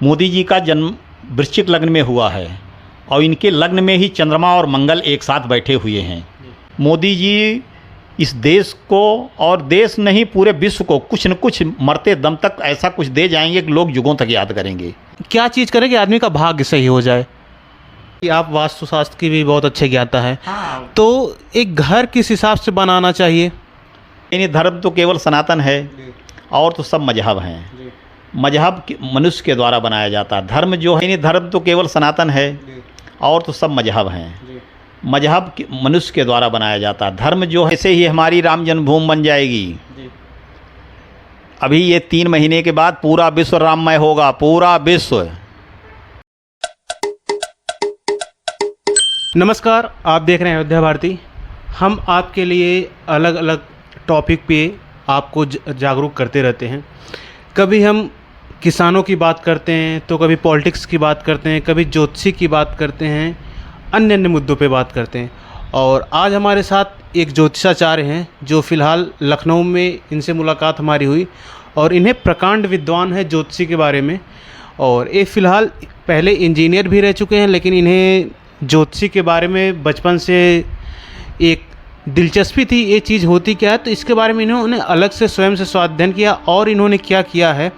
मोदी जी का जन्म वृश्चिक लग्न में हुआ है और इनके लग्न में ही चंद्रमा और मंगल एक साथ बैठे हुए हैं। मोदी जी इस देश को और देश नहीं पूरे विश्व को कुछ न कुछ मरते दम तक ऐसा कुछ दे जाएंगे कि लोग युगों तक याद करेंगे। क्या चीज़ करें कि आदमी का भाग्य सही हो जाए? आप वास्तुशास्त्र की भी बहुत अच्छे ज्ञाता है। हाँ। तो एक घर किस हिसाब से बनाना चाहिए? यानी धर्म तो केवल सनातन है और तो सब मजहब हैं। मजहब मनुष्य के द्वारा बनाया जाता है। धर्म जो है, यानी धर्म तो केवल सनातन है और तो सब मजहब हैं। मजहब मनुष्य के द्वारा बनाया जाता है। धर्म जो है, ऐसे ही हमारी राम जन्मभूमि बन जाएगी। अभी ये 3 महीने के बाद पूरा विश्व राममय होगा, पूरा विश्व। नमस्कार, आप देख रहे हैं अयोध्या भारती। हम आपके लिए अलग अलग टॉपिक पे आपको जागरूक करते रहते हैं। कभी हम किसानों की बात करते हैं, तो कभी पॉलिटिक्स की बात करते हैं, कभी ज्योतिषी की बात करते हैं, अन्य अन्य मुद्दों पे बात करते हैं। और आज हमारे साथ एक ज्योतिषाचार्य हैं जो फ़िलहाल लखनऊ में, इनसे मुलाकात हमारी हुई और इन्हें प्रकांड विद्वान है ज्योतिषी के बारे में। और ये फ़िलहाल पहले इंजीनियर भी रह चुके हैं, लेकिन इन्हें ज्योतिषी के बारे में बचपन से एक दिलचस्पी थी, ये चीज़ होती क्या है, तो इसके बारे में इन्होंने अलग से स्वयं से स्वाध्ययन किया और इन्होंने क्या किया है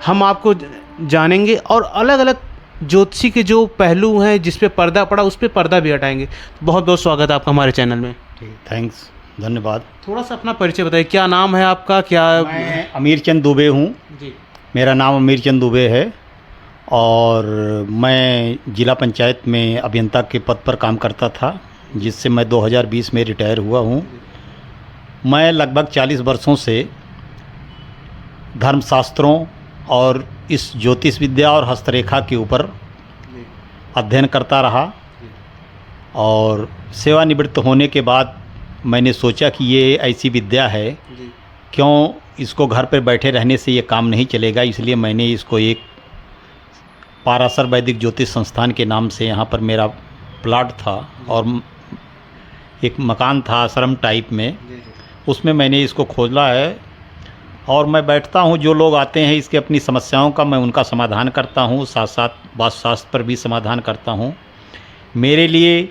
हम आपको जानेंगे। और अलग अलग ज्योतिषी के जो पहलू हैं जिस पे पर्दा पड़ा, उस पे पर्दा भी हटाएंगे। बहुत बहुत स्वागत है आपका हमारे चैनल में। थैंक्स, धन्यवाद। थोड़ा सा अपना परिचय बताइए, क्या नाम है आपका? क्या? मैं अमीर चंद दुबे हूँ जी। मेरा नाम अमीर चंद दुबे है और मैं जिला पंचायत में अभियंता के पद पर काम करता था, जिससे मैं 2020 में रिटायर हुआ हूँ। मैं लगभग 40 वर्षों से धर्मशास्त्रों और इस ज्योतिष विद्या और हस्तरेखा के ऊपर अध्ययन करता रहा और सेवानिवृत्त होने के बाद मैंने सोचा कि ये ऐसी विद्या है, क्यों इसको घर पर बैठे रहने से ये काम नहीं चलेगा। इसलिए मैंने इसको एक पाराशर वैदिक ज्योतिष संस्थान के नाम से, यहाँ पर मेरा प्लाट था और एक मकान था आश्रम टाइप में, उसमें मैंने इसको खोला है और मैं बैठता हूँ। जो लोग आते हैं इसके अपनी समस्याओं का मैं उनका समाधान करता हूँ, साथ साथ वास्तुशास्त्र पर भी समाधान करता हूँ। मेरे लिए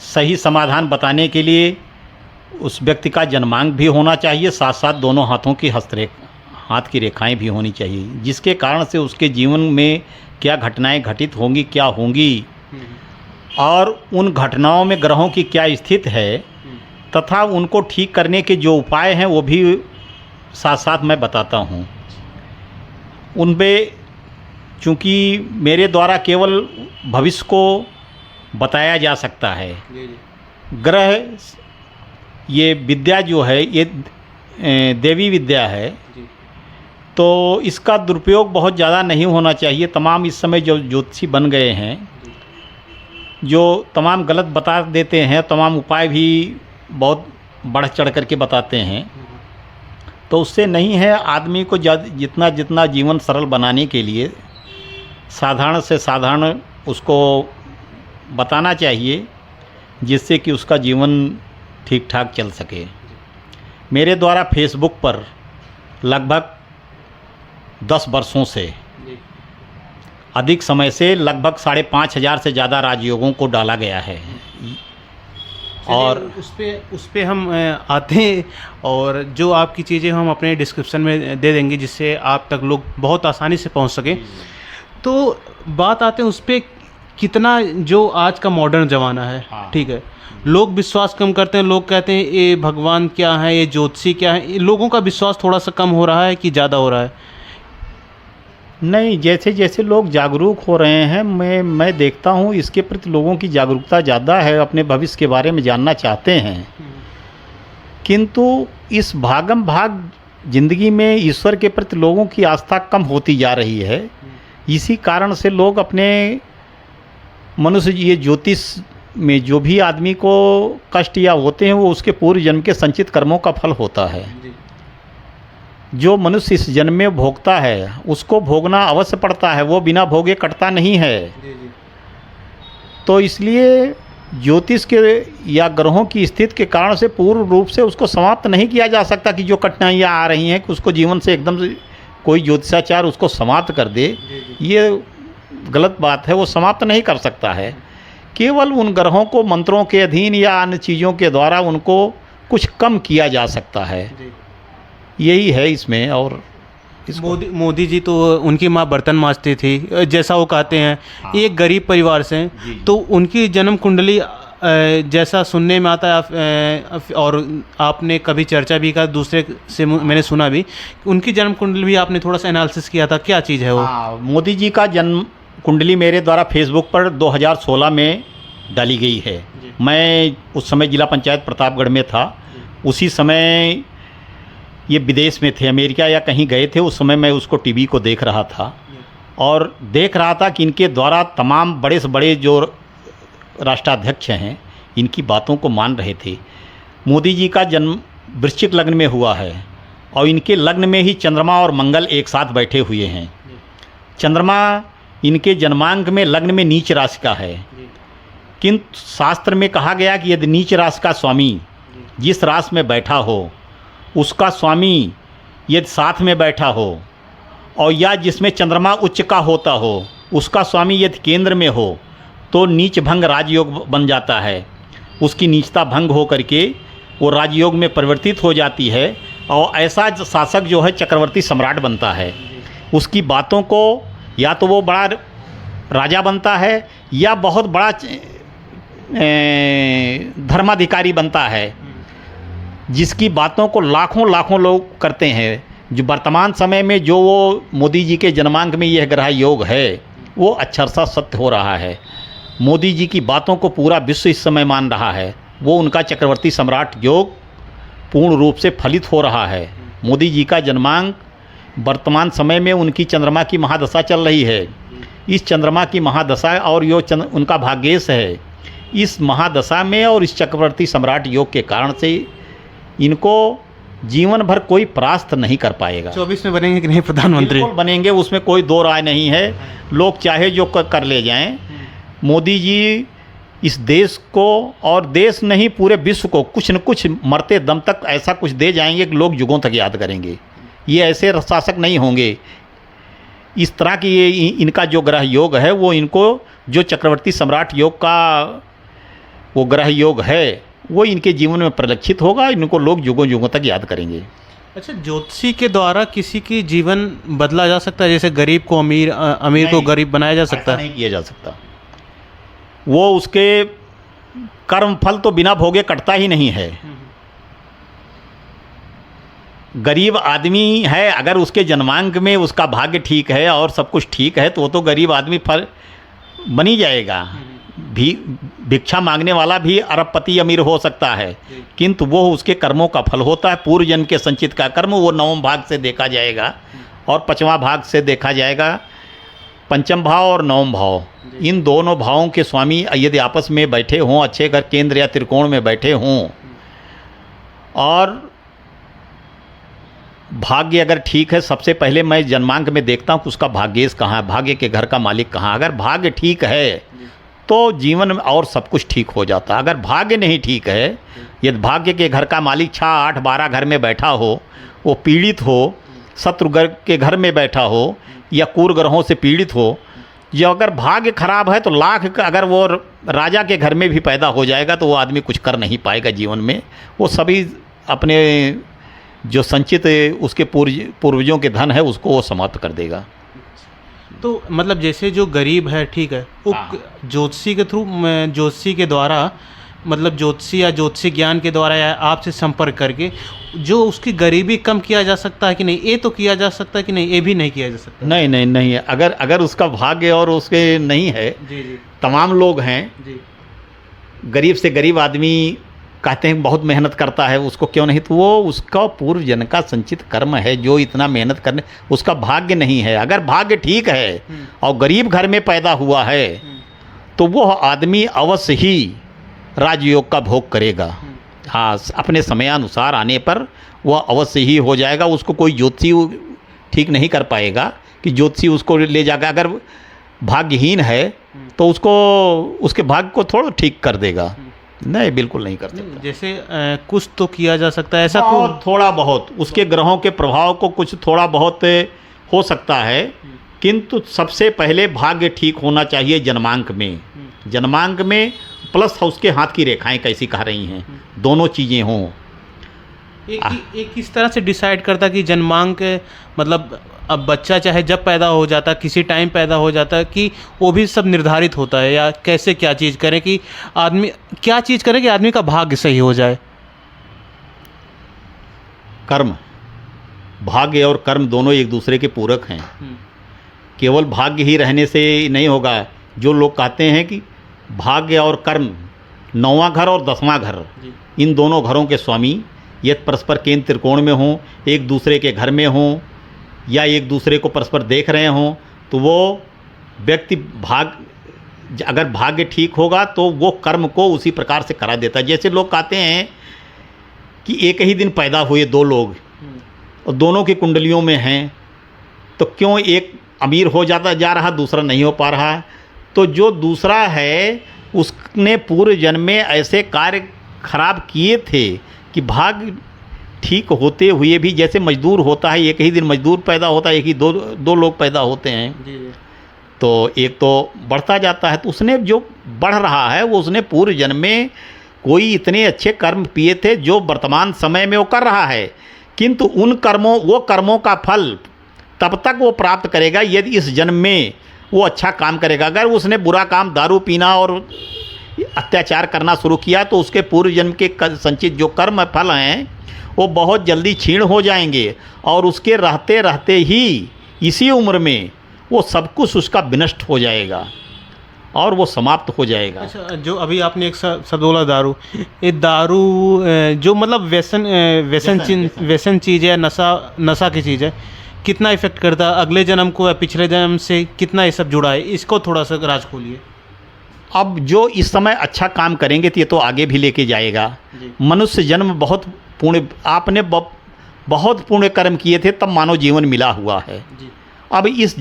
सही समाधान बताने के लिए उस व्यक्ति का जन्मांक भी होना चाहिए, साथ साथ दोनों हाथों की हाथ की रेखाएं भी होनी चाहिए, जिसके कारण से उसके जीवन में क्या घटनाएं घटित होंगी, क्या होंगी और उन घटनाओं में ग्रहों की क्या स्थिति है तथा उनको ठीक करने के जो उपाय हैं वो भी साथ साथ मैं बताता हूँ। उनपे चूँकि मेरे द्वारा केवल भविष्य को बताया जा सकता है। ग्रह, ये विद्या जो है ये देवी विद्या है, तो इसका दुरुपयोग बहुत ज़्यादा नहीं होना चाहिए। तमाम इस समय जो ज्योतिषी बन गए हैं, जो तमाम गलत बता देते हैं, तमाम उपाय भी बहुत बढ़ चढ़ करके बताते हैं, तो उससे नहीं है। आदमी को जितना जितना जीवन सरल बनाने के लिए साधारण से साधारण उसको बताना चाहिए, जिससे कि उसका जीवन ठीक ठाक चल सके। मेरे द्वारा फेसबुक पर लगभग 10 वर्षों से अधिक समय से लगभग 5,500 से ज़्यादा राजयोगों को डाला गया है। और उस पे हम आते हैं और जो आपकी चीज़ें हम अपने डिस्क्रिप्शन में दे देंगे, जिससे आप तक लोग बहुत आसानी से पहुंच सकें। तो बात आते हैं उस पर, कितना जो आज का मॉडर्न ज़माना है, ठीक है, लोग विश्वास कम करते हैं। लोग कहते हैं ये भगवान क्या है, ये ज्योतिषी क्या है। लोगों का विश्वास थोड़ा सा कम हो रहा है कि ज़्यादा हो रहा है? नहीं, जैसे जैसे लोग जागरूक हो रहे हैं, मैं देखता हूँ इसके प्रति लोगों की जागरूकता ज़्यादा है, अपने भविष्य के बारे में जानना चाहते हैं। किंतु इस भागम भाग जिंदगी में ईश्वर के प्रति लोगों की आस्था कम होती जा रही है। इसी कारण से लोग अपने मनुष्य, ये ज्योतिष में जो भी आदमी को कष्ट या होते हैं वो उसके पूर्व जन्म के संचित कर्मों का फल होता है। जो मनुष्य इस जन्म में भोगता है उसको भोगना अवश्य पड़ता है, वो बिना भोगे कटता नहीं है। तो इसलिए ज्योतिष के या ग्रहों की स्थिति के कारण से पूर्ण रूप से उसको समाप्त नहीं किया जा सकता कि जो कठिनाइयाँ आ रही हैं कि उसको जीवन से एकदम से कोई ज्योतिषाचार उसको समाप्त कर दे, ये गलत बात है। वो समाप्त नहीं कर सकता है। केवल उन ग्रहों को मंत्रों के अधीन या अन्य चीज़ों के द्वारा उनको कुछ कम किया जा सकता है, यही है इसमें। और मोदी जी तो उनकी माँ बर्तन मांजती थी, जैसा वो कहते हैं। हाँ। एक गरीब परिवार से हैं, तो उनकी जन्म कुंडली जैसा सुनने में आता है, और आपने कभी चर्चा भी का दूसरे से, मैंने सुना भी, उनकी जन्म कुंडली भी आपने थोड़ा सा एनालिसिस किया था, क्या चीज़ है वो? हाँ, मोदी जी का जन्म कुंडली मेरे द्वारा फेसबुक पर 2016 में डाली गई है। मैं उस समय जिला पंचायत प्रतापगढ़ में था। उसी समय ये विदेश में थे, अमेरिका या कहीं गए थे। उस समय मैं उसको टीवी को देख रहा था और देख रहा था कि इनके द्वारा तमाम बड़े से बड़े जो राष्ट्राध्यक्ष हैं इनकी बातों को मान रहे थे। मोदी जी का जन्म वृश्चिक लग्न में हुआ है और इनके लग्न में ही चंद्रमा और मंगल एक साथ बैठे हुए हैं। चंद्रमा इनके जन्मांक में लग्न में नीच राशि का है, किंतु शास्त्र में कहा गया कि यदि नीच राशि का स्वामी जिस राशि में बैठा हो, उसका स्वामी यदि साथ में बैठा हो, और या जिसमें चंद्रमा उच्च का होता हो, उसका स्वामी यदि केंद्र में हो, तो नीच भंग राजयोग बन जाता है। उसकी नीचता भंग हो करके वो राजयोग में परिवर्तित हो जाती है और ऐसा शासक जो है चक्रवर्ती सम्राट बनता है। उसकी बातों को या तो वो बड़ा राजा बनता है या बहुत बड़ा धर्माधिकारी बनता है, जिसकी बातों को लाखों लाखों लोग करते हैं। जो वर्तमान समय में जो वो मोदी जी के जन्मांक में यह ग्रह योग है वो अक्षरशः सत्य हो रहा है। मोदी जी की बातों को पूरा विश्व इस समय मान रहा है। वो उनका चक्रवर्ती सम्राट योग पूर्ण रूप से फलित हो रहा है। मोदी जी का जन्मांक वर्तमान समय में उनकी चंद्रमा की महादशा चल रही है। इस चंद्रमा की महादशा और यो उनका भाग्येश है। इस महादशा में और इस चक्रवर्ती सम्राट योग के कारण से इनको जीवन भर कोई परास्त नहीं कर पाएगा। 24 में बनेंगे कि नहीं प्रधानमंत्री? बिल्कुल बनेंगे, उसमें कोई दो राय नहीं है। लोग चाहे जो कर ले जाएं, मोदी जी इस देश को और देश नहीं पूरे विश्व को कुछ न कुछ मरते दम तक ऐसा कुछ दे जाएंगे कि लोग युगों तक याद करेंगे। ये ऐसे शासक नहीं होंगे। इस तरह की ये इनका जो ग्रह योग है वो इनको जो चक्रवर्ती सम्राट योग का वो ग्रह योग है वो इनके जीवन में परिलक्षित होगा। इनको लोग युगों युगों तक याद करेंगे। अच्छा, ज्योतिषी के द्वारा किसी की जीवन बदला जा सकता है? जैसे गरीब को अमीर, अमीर को गरीब बनाया जा सकता है? नहीं किया जा सकता। वो उसके कर्म फल तो बिना भोगे कटता ही नहीं है। गरीब आदमी है, अगर उसके जन्मांक में उसका भाग्य ठीक है और सब कुछ ठीक है तो वो तो गरीब आदमी फल बनी जाएगा। भिक्षा मांगने वाला भी अरबपति अमीर हो सकता है, किंतु वो उसके कर्मों का फल होता है। पूर्व जन्म के संचित का कर्म वो नवम भाग से देखा जाएगा और पांचवा भाग से देखा जाएगा। पंचम भाव और नवम भाव, इन दोनों भावों के स्वामी यदि आपस में बैठे हों, अच्छे घर केंद्र या त्रिकोण में बैठे हों, और भाग्य अगर ठीक है, सबसे पहले मैं जन्मांक में देखता हूँ कि उसका भाग्येश कहाँ है, भाग्य के घर का मालिक कहाँ। अगर भाग्य ठीक है तो जीवन में और सब कुछ ठीक हो जाता है। अगर भाग्य नहीं ठीक है, यदि भाग्य के घर का मालिक 6, 8, 12 घर में बैठा हो, वो पीड़ित हो, शत्रु घर के घर में बैठा हो या क्रूर ग्रहों से पीड़ित हो, जो अगर भाग्य खराब है तो लाख का अगर वो राजा के घर में भी पैदा हो जाएगा तो वो आदमी कुछ कर नहीं पाएगा जीवन में। वो सभी अपने जो संचित उसके पूर्वजों के धन है उसको वो समाप्त कर देगा। तो मतलब जैसे जो गरीब है, ठीक है, वो ज्योतिषी के थ्रू, ज्योतिषी के द्वारा, मतलब ज्योतिषी या ज्योतिषी ज्ञान के द्वारा या आपसे संपर्क करके जो उसकी गरीबी कम किया जा सकता है कि नहीं? ये तो किया जा सकता है कि नहीं? ये भी नहीं किया जा सकता? नहीं नहीं नहीं है। अगर उसका भाग्य और उसके नहीं है, जी जी, तमाम लोग हैं जी, गरीब से गरीब आदमी कहते हैं बहुत मेहनत करता है, उसको क्यों नहीं? तो वो उसका पूर्व जन्म का संचित कर्म है जो इतना मेहनत करने, उसका भाग्य नहीं है। अगर भाग्य ठीक है और गरीब घर में पैदा हुआ है तो वह आदमी अवश्य ही राजयोग का भोग करेगा। हाँ, अपने समयानुसार आने पर वह अवश्य ही हो जाएगा। उसको कोई ज्योतिषी ठीक नहीं कर पाएगा कि ज्योतिषी उसको ले जाएगा। अगर भाग्यहीन है तो उसको उसके भाग्य को थोड़ा ठीक कर देगा। नहीं, बिल्कुल नहीं कर सकता। जैसे कुछ तो किया जा सकता है ऐसा? थोड़ा बहुत उसके ग्रहों के प्रभाव को कुछ थोड़ा बहुत हो सकता है, किंतु सबसे पहले भाग्य ठीक होना चाहिए जन्मांक में। जन्मांक में प्लस उसके हाथ की रेखाएं कैसी कह रही हैं, दोनों चीज़ें हों। एक किस तरह से डिसाइड करता कि जन्मांक मतलब अब बच्चा चाहे जब पैदा हो जाता, किसी टाइम पैदा हो जाता, कि वो भी सब निर्धारित होता है, या कैसे क्या चीज़ करें कि आदमी क्या चीज़ करे कि आदमी का भाग्य सही हो जाए? कर्म, भाग्य और कर्म दोनों एक दूसरे के पूरक हैं। केवल भाग्य ही रहने से नहीं होगा। जो लोग कहते हैं कि भाग्य और कर्म, 9वां घर और 10वां घर, इन दोनों घरों के स्वामी ये परस्पर केंद्र त्रिकोण में हों, एक दूसरे के घर में हों, या एक दूसरे को परस्पर देख रहे हों, तो वो व्यक्ति अगर भाग्य ठीक होगा तो वो कर्म को उसी प्रकार से करा देता है। जैसे लोग कहते हैं कि एक ही दिन पैदा हुए दो लोग और दोनों की कुंडलियों में हैं, तो क्यों एक अमीर हो जाता जा रहा, दूसरा नहीं हो पा रहा? तो जो दूसरा है उसने पूर्व जन्म में ऐसे कार्य खराब किए थे कि भाग्य ठीक होते हुए भी, जैसे मजदूर होता है, एक ही दिन मजदूर पैदा होता है, एक ही दो लोग पैदा होते हैं, तो एक तो बढ़ता जाता है। तो उसने जो बढ़ रहा है वो उसने पूर्व जन्म में कोई इतने अच्छे कर्म किए थे जो वर्तमान समय में वो कर रहा है, किंतु वो कर्मों का फल तब तक वो प्राप्त करेगा यदि इस जन्म में वो अच्छा काम करेगा। अगर उसने बुरा काम, दारू पीना और अत्याचार करना शुरू किया, तो उसके पूर्व जन्म के संचित जो कर्म फल हैं वो बहुत जल्दी क्षीण हो जाएंगे, और उसके रहते रहते ही इसी उम्र में वो सब कुछ उसका विनष्ट हो जाएगा और वो समाप्त हो जाएगा। अच्छा, जो अभी आपने एक शब्द बोला दारू, ये दारू जो मतलब व्यसन चीज़ है, नशा की चीज़ है, कितना इफेक्ट करता है अगले जन्म को या पिछले जन्म से, कितना ये सब जुड़ा है? इसको थोड़ा सा राज खोलिए। अब जो इस समय अच्छा काम करेंगे तो ये तो आगे भी लेके जाएगा। मनुष्य जन्म बहुत पुण्य, आपने बहुत पुण्य कर्म किए थे तब मानव जीवन मिला हुआ है। अब इस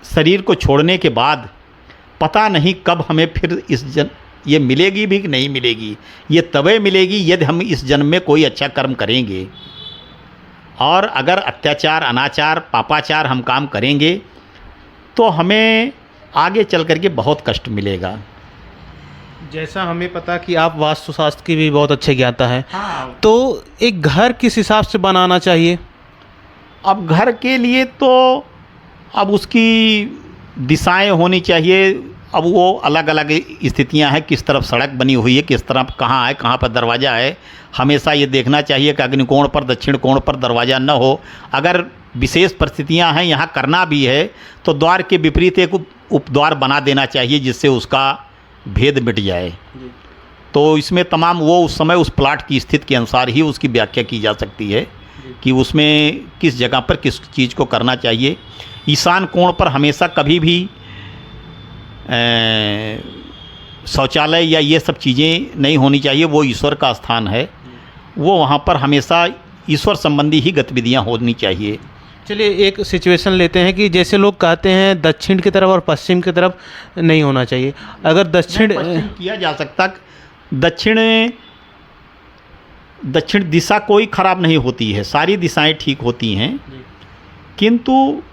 शरीर को छोड़ने के बाद पता नहीं कब हमें फिर ये मिलेगी भी कि नहीं मिलेगी। ये तभी मिलेगी यदि हम इस जन्म में कोई अच्छा कर्म करेंगे, और अगर अत्याचार, अनाचार, पापाचार हम काम करेंगे तो हमें आगे चल कर के बहुत कष्ट मिलेगा। जैसा हमें पता कि आप वास्तुशास्त्र की भी बहुत अच्छे ज्ञाता हैं, हाँ। तो एक घर किस हिसाब से बनाना चाहिए? अब घर के लिए तो अब उसकी दिशाएं होनी चाहिए। अब वो अलग अलग स्थितियां हैं, किस तरफ सड़क बनी हुई है, किस तरफ कहाँ है, कहाँ पर दरवाज़ा है। हमेशा ये देखना चाहिए कि अग्निकोण पर, दक्षिण कोण पर दरवाज़ा न हो। अगर विशेष परिस्थितियां हैं, यहाँ करना भी है, तो द्वार के विपरीत एक उपद्वार बना देना चाहिए जिससे उसका भेद मिट जाए। तो इसमें तमाम वो उस समय उस प्लाट की स्थिति के अनुसार ही उसकी व्याख्या की जा सकती है कि उसमें किस जगह पर किस चीज़ को करना चाहिए। ईशान कोण पर हमेशा कभी भी शौचालय या ये सब चीज़ें नहीं होनी चाहिए। वो ईश्वर का स्थान है, वो वहाँ पर हमेशा ईश्वर संबंधी ही गतिविधियाँ होनी चाहिए। चलिए एक सिचुएशन लेते हैं कि जैसे लोग कहते हैं दक्षिण की तरफ और पश्चिम की तरफ नहीं होना चाहिए। अगर दक्षिण किया जा सकता, दक्षिण दिशा कोई खराब नहीं होती है, सारी दिशाएं ठीक होती हैं, किंतु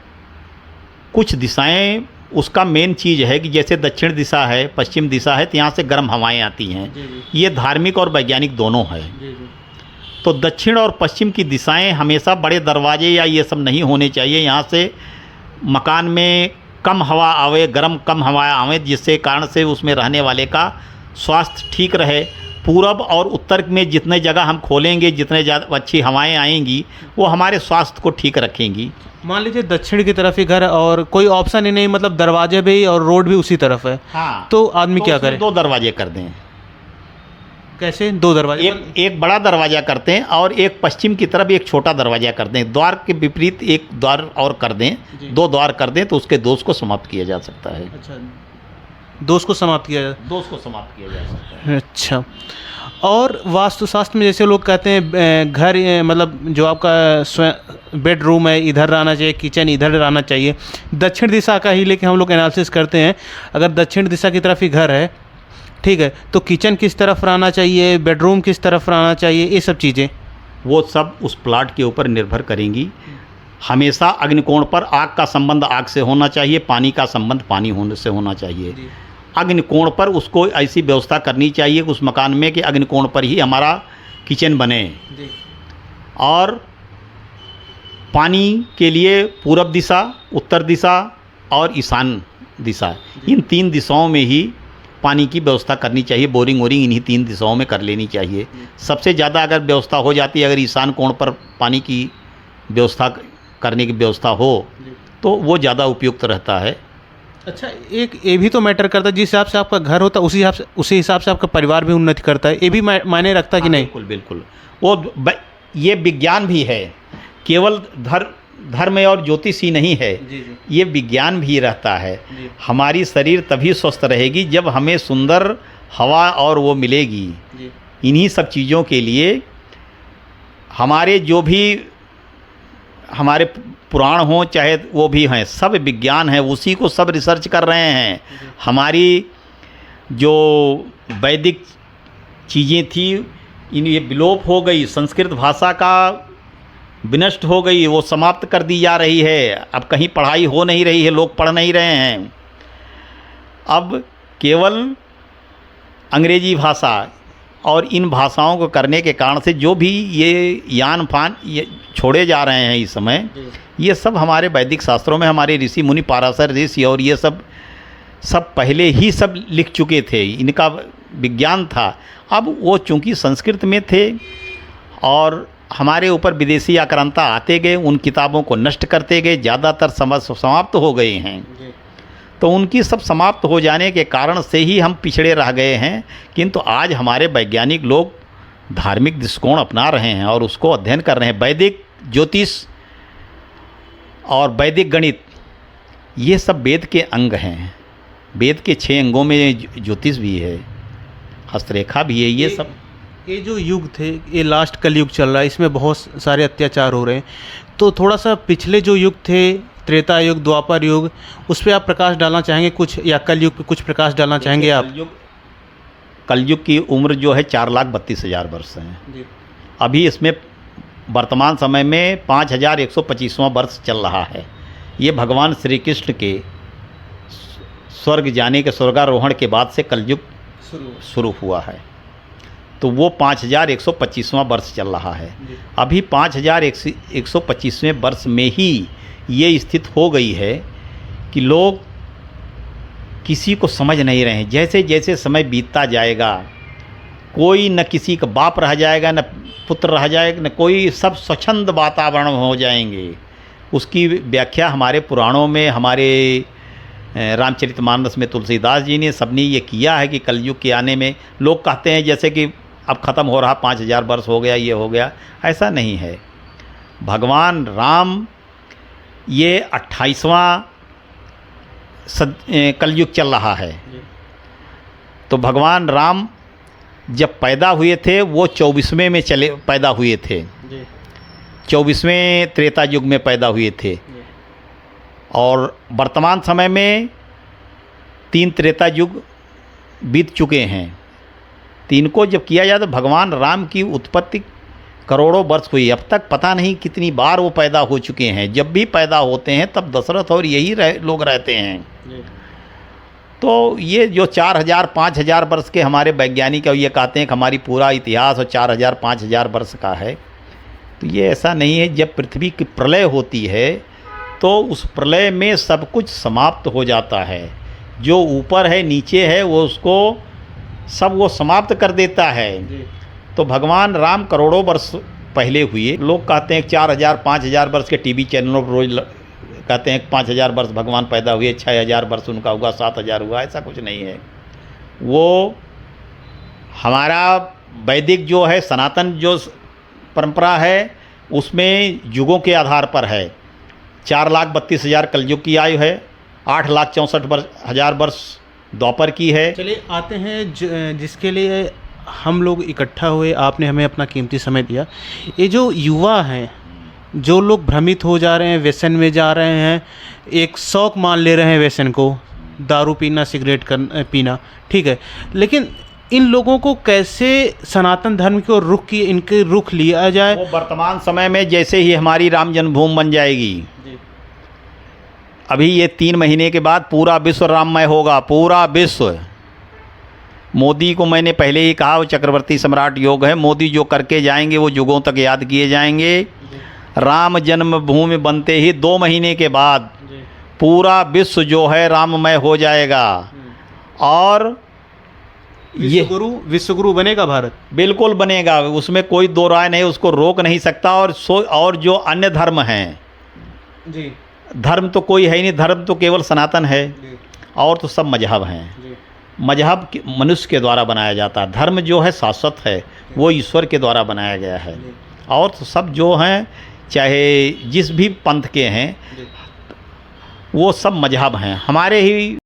कुछ दिशाएं, उसका मेन चीज़ है कि जैसे दक्षिण दिशा है, पश्चिम दिशा है, तो यहाँ से गर्म हवाएं आती हैं। ये धार्मिक और वैज्ञानिक दोनों है। तो दक्षिण और पश्चिम की दिशाएं हमेशा बड़े दरवाजे या ये सब नहीं होने चाहिए। यहाँ से मकान में कम हवा आवे, गर्म कम हवा आवे, जिससे कारण से उसमें रहने वाले का स्वास्थ्य ठीक रहे। पूरब और उत्तर में जितने जगह हम खोलेंगे, जितने ज़्यादा अच्छी हवाएं आएंगी, वो हमारे स्वास्थ्य को ठीक रखेंगी। मान लीजिए दक्षिण की तरफ ही घर और कोई ऑप्शन ही नहीं, मतलब दरवाजे भी और रोड भी उसी तरफ है, हाँ, तो आदमी क्या करे? 2 दरवाजे कर दें। कैसे 2 दरवाजे? एक बड़ा दरवाज़ा करते हैं और एक पश्चिम की तरफ एक छोटा दरवाज़ा कर दें। द्वार के विपरीत एक द्वार और कर दें, 2 द्वार कर दें, तो उसके दोष को समाप्त किया जा सकता है। अच्छा, दोष को समाप्त किया जा सकता है। अच्छा, और वास्तुशास्त्र में जैसे लोग कहते हैं घर मतलब जो आपका बेडरूम है इधर रहना चाहिए, किचन इधर रहना चाहिए, दक्षिण दिशा का ही लेके हम लोग एनालिसिस करते हैं। अगर दक्षिण दिशा की तरफ ही घर है, ठीक है, तो किचन किस तरफ रहना चाहिए, बेडरूम किस तरफ रहना चाहिए, ये सब चीज़ें वो सब उस प्लाट के ऊपर निर्भर करेंगी। हमेशा अग्निकोण पर आग का संबंध आग से होना चाहिए, पानी का संबंध पानी होने से होना चाहिए। जी। अग्निकोण पर उसको ऐसी व्यवस्था करनी चाहिए उस मकान में कि अग्निकोण पर ही हमारा किचन बने। जी। और पानी के लिए पूरब दिशा, उत्तर दिशा और ईशान दिशा, इन 3 दिशाओं में ही पानी की व्यवस्था करनी चाहिए। बोरिंग वोरिंग इन्हीं 3 दिशाओं में कर लेनी चाहिए। सबसे ज़्यादा अगर व्यवस्था हो जाती है, अगर ईशान कोण पर पानी की व्यवस्था करने की व्यवस्था हो तो वो ज़्यादा उपयुक्त रहता है। अच्छा, एक ये भी तो मैटर करता है, जिस हिसाब से आपका घर होता है उसी हिसाब से आपका परिवार भी उन्नति करता है, ये भी मायने रखता है कि नहीं? बिल्कुल बिल्कुल, वो ये विज्ञान भी है, केवल धर्म और ज्योतिष ही नहीं है। जी जी। ये विज्ञान भी रहता है। जी। हमारी शरीर तभी स्वस्थ रहेगी जब हमें सुंदर हवा और वो मिलेगी। जी। इन्हीं सब चीज़ों के लिए हमारे जो भी हमारे पुराण हों चाहे वो भी हैं, सब विज्ञान है, उसी को सब रिसर्च कर रहे हैं। हमारी जो वैदिक चीज़ें थी ये विलोप हो गई, संस्कृत भाषा का विनष्ट हो गई, वो समाप्त कर दी जा रही है। अब कहीं पढ़ाई हो नहीं रही है, लोग पढ़ नहीं रहे हैं। अब केवल अंग्रेजी भाषा और इन भाषाओं को करने के कारण से जो भी ये यान फान ये छोड़े जा रहे हैं इस समय, ये सब हमारे वैदिक शास्त्रों में हमारे ऋषि मुनि, पाराशर ऋषि और ये सब पहले ही सब लिख चुके थे, इनका विज्ञान था। अब वो चूँकि संस्कृत में थे और हमारे ऊपर विदेशी आक्रांता आते गए, उन किताबों को नष्ट करते गए, ज़्यादातर समाप्त हो गए हैं। तो उनकी सब समाप्त हो जाने के कारण से ही हम पिछड़े रह गए हैं। किंतु आज हमारे वैज्ञानिक लोग धार्मिक दृष्टिकोण अपना रहे हैं और उसको अध्ययन कर रहे हैं। वैदिक ज्योतिष और वैदिक गणित ये सब वेद के अंग हैं। वेद के 6 अंगों में ज्योतिष भी है, हस्तरेखा भी है। ये जो युग थे, ये लास्ट कलयुग चल रहा है, इसमें बहुत सारे अत्याचार हो रहे हैं। तो थोड़ा सा पिछले जो युग थे, त्रेता युग, द्वापर युग, उस पर आप प्रकाश डालना चाहेंगे कुछ, या कलयुग पे कुछ प्रकाश डालना चाहेंगे आप? कलयुग की उम्र जो है 4,32,000 वर्ष है। अभी इसमें वर्तमान समय में 5,125वां वर्ष चल रहा है। ये भगवान श्री कृष्ण के स्वर्ग जाने के, स्वर्गारोहण के बाद से कलयुग शुरू हुआ है। तो वो 5,125वां वर्ष चल रहा है। अभी 5,125वें वर्ष में ही ये स्थिति हो गई है कि लोग किसी को समझ नहीं रहे हैं। जैसे जैसे समय बीतता जाएगा, कोई न किसी का बाप रह जाएगा, न पुत्र रह जाएगा, न कोई, सब स्वच्छंद वातावरण हो जाएंगे। उसकी व्याख्या हमारे पुराणों में, हमारे रामचरितमानस में तुलसीदास जी ने सबने ये किया है कि कलयुग के आने में लोग कहते हैं जैसे कि अब ख़त्म हो रहा, 5,000 वर्ष हो गया, ये हो गया। ऐसा नहीं है। भगवान राम ये 28वां कलयुग चल रहा है। तो भगवान राम जब पैदा हुए थे वो 24वें में पैदा हुए थे, 24वें त्रेता युग में पैदा हुए थे। और वर्तमान समय में 3 त्रेता युग बीत चुके हैं। 3 को जब किया जाए तो भगवान राम की उत्पत्ति करोड़ों वर्ष हुई। अब तक पता नहीं कितनी बार वो पैदा हो चुके हैं। जब भी पैदा होते हैं तब दशरथ और यही लोग रहते हैं। तो ये जो 4,000 5,000 वर्ष के हमारे वैज्ञानिक ये कहते हैं कि हमारी पूरा इतिहास और 4,000 5,000 वर्ष का है, तो ये ऐसा नहीं है। जब पृथ्वी की प्रलय होती है तो उस प्रलय में सब कुछ समाप्त हो जाता है। जो ऊपर है नीचे है वो उसको सब वो समाप्त कर देता है। तो भगवान राम करोड़ों वर्ष पहले हुए। लोग कहते हैं 4,000 5,000 वर्ष के टीवी चैनलों पर रोज कहते हैं 5,000 वर्ष भगवान पैदा हुए, 6,000 वर्ष उनका हुआ, 7,000 हुआ। ऐसा कुछ नहीं है। वो हमारा वैदिक जो है सनातन जो परंपरा है उसमें युगों के आधार पर है। 4,32,000 कलयुग की आयु है, 8,64,000 वर्ष द्वापर की है। चलिए आते हैं जिसके लिए हम लोग इकट्ठा हुए, आपने हमें अपना कीमती समय दिया। ये जो युवा हैं, जो लोग भ्रमित हो जा रहे हैं, व्यसन में जा रहे हैं, एक शौक मान ले रहे हैं व्यसन को, दारू पीना, सिगरेट पीना, ठीक है, लेकिन इन लोगों को कैसे सनातन धर्म की ओर रुख की इनके रुख लिया जाए? वो वर्तमान समय में जैसे ही हमारी राम जन्मभूमि बन जाएगी, अभी ये 3 महीने के बाद पूरा विश्व राममय होगा, पूरा विश्व। मोदी को मैंने पहले ही कहा, वो चक्रवर्ती सम्राट योग है, मोदी जो करके जाएंगे वो युगों तक याद किए जाएंगे। राम जन्मभूमि बनते ही 2 महीने के बाद पूरा विश्व जो है राममय हो जाएगा। और ये विश्वगुरु बनेगा भारत, बिल्कुल बनेगा, उसमें कोई दो राय नहीं, उसको रोक नहीं सकता। और जो अन्य धर्म हैं जी, धर्म तो कोई है ही नहीं, धर्म तो केवल सनातन है, और तो सब मजहब हैं। मजहब मनुष्य के द्वारा बनाया जाता है, धर्म जो है शाश्वत है, वो ईश्वर के द्वारा बनाया गया है। और तो सब जो हैं, चाहे जिस भी पंथ के हैं, वो सब मजहब हैं, हमारे ही